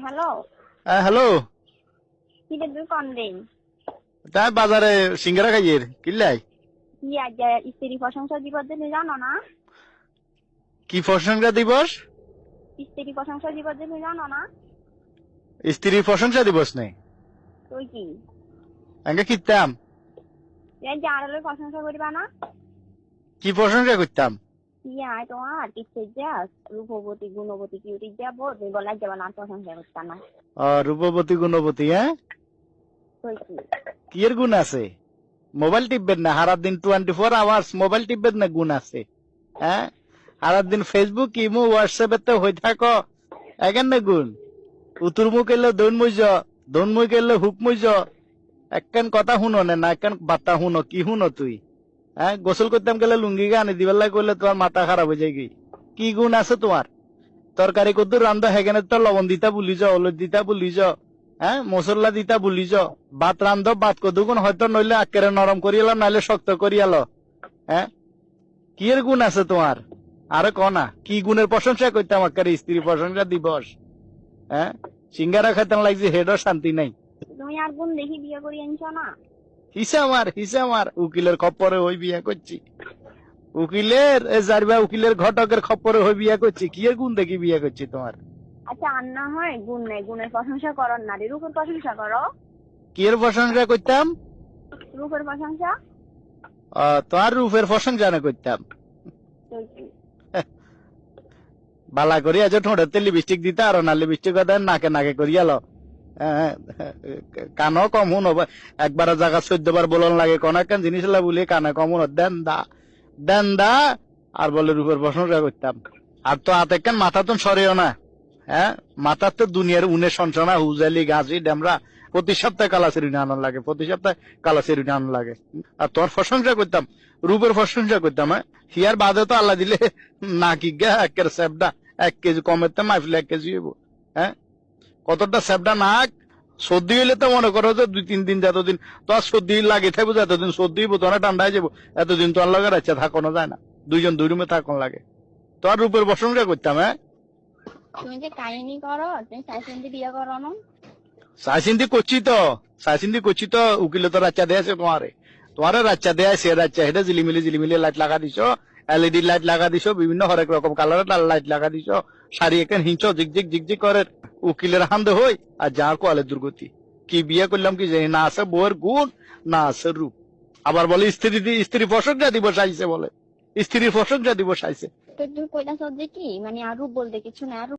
Hello. Hello. কিরে তুই কোন দিন? তাই বাজারে সিঙ্গারা খাইয়ের কিল্লাই কি আজ স্ত্রী প্রশংসা দিবস দিনে জানো না? কি প্রশংসা দিবস? স্ত্রী প্রশংসা দিবস দিনে জানো না? স্ত্রী প্রশংসা দিবস নেই তুই কি আগে কিতাম এই যে আড়ালের প্রশংসা করিবা না? কি প্রশংসা করতাম? কি আয় তোমার কিসে যা রূপবতী গুণবতী কিউটি যাবো তুমি বলা যাবে না প্রশংসা করতা না। রূপবতী গুণবতী, হ্যাঁ? তুই কি কি এর গুণ আছে? মোবাইল টিপবেন না সারা দিন 24 আওয়ার্স মোবাইল টিপবেন না গুণ আছে? হ্যাঁ, সারা দিন ফেসবুক ইমো হোয়াটসঅ্যাপে তো হয়ে থাকো একেন না গুণ। উতুর মুখ এলে দন মুখ এলে হুক মুইজ একখান কথা শুনো না একখান বার্তা শুনো কি শুনো তুই? হ্যাঁ, গোসল করতাম গেলে লুঙ্গি গানি দিবেলা করলে তোমার মাথা খারাপ হয়ে যায় কি গুণ আছে তোমার? তরকারি কদ্দুর রান্ধ হেগেনে তো লবণ দিতা ভুলিছ, হলুদ দিতা ভুলিছ, হ্যাঁ, মশলা দিতা ভুলিছ। ভাত রান্ধ ভাত কদ্দুগুণ হয়তো নইলে আকেরে নরম করিয়ালো নাইলে শক্ত করিয়ালো। হ্যাঁ, কি এর গুণ আছে তোমার? আরে ক না কি গুণের প্রশংসা করতাম আকারে স্ত্রী প্রশংসা দিবস? হ্যাঁ, সিঙ্গারা খাইতাম লাগছে হেডও শান্তি নাই। তুমি আর গুণ দেখি বিয়ে করি আনছো না? হিসা আমার উকিলের খপ্পরে ওই বিয়া করছি। উকিলের উকিলের ঘটকের খপ্পরে হয়ে বিয়া করছি। কি এর গুণ দেখি বিয়া করছি তোমার? আচ্ছা আর না হয় গুণ নেই, গুণের প্রশংসা করো না, রূপের প্রশংসা করো। কি এর প্রশংসা করতাম? রূপের প্রশংসা। তোমার রূপের প্রশংসা না করতাম। বালা করি আজ ঠোঁটে লিপস্টিক দিতে আর না লিপস্টিক নাকে নাকে করিয়ালো। কানো কম হুন একবার জায়গা 14 বার বলন লাগে কোন একখান জিনিস বলি কানে কম হুন দেন দা আর বলে রূপের প্রশংসা করতাম। আর তো হাত একখান মাথা তো সরেও না। হ্যাঁ, মাথার তো দুনিয়ার উনে সনসনা হুজালি গাছি ডেমরা প্রতি সপ্তাহে কালা সেরুনি আনার লাগে, প্রতি সপ্তাহে কালা সেরুনি আনার লাগে। আর তোর প্রশংসা করতাম, রূপের প্রশংসা করতাম। হ্যাঁ, হিয়ার বাদে তো আল্লাহ দিলে না কি গা একের স্যাপডা 1 কেজি কমেতে মাইফলে 1 কেজি হইব। হ্যাঁ, কতটা স্যাপডা নাক সর্দি হইলে তো মনে করো যে 2-3 দিন যতদিন তো আর সর্দি লাগে থাকবো, যতদিন সর্দি হইব তোরা ঠান্ডা হয়ে যাবো, এতদিন তো আর লাগে রাখছে থাকানো যায় না, দুইজন দুই রুমে থাকুন লাগে। তো আর রূপের প্রশংসা করতাম। হ্যাঁ, তুমি যে কাহিনী করো তুমি চাইছিন্দি বিয়ে করো না? সাইসিন্দি করছি তো উকিলে তো রাচ্চা দেয়াছে তোমারে রাচ্চা দেয় সে রাচ্চা হেঁটে জিলিমিলি লাইট লাগা দিছো, এলইডি লাইট লাগা দিছো, বিভিন্ন হরেক রকম কালারের লাইট লাগা দিছো, শাড়ি এখান হিংস ঝিকঝিক করে উকিলের হান্দে হই আর যার কোয়ালে দুর্গতি। কি বিয়ে করলাম কি জানি না, আছে বউয়ের গুণ না আছে রূপ। আবার বলে স্ত্রী প্রশংসা দিবস আইছে, বলে স্ত্রীর প্রশংসা দিবস আইছে। তো তুমি কইলা সবজি কি মানে আর রূপ বলতে কিছু না, আর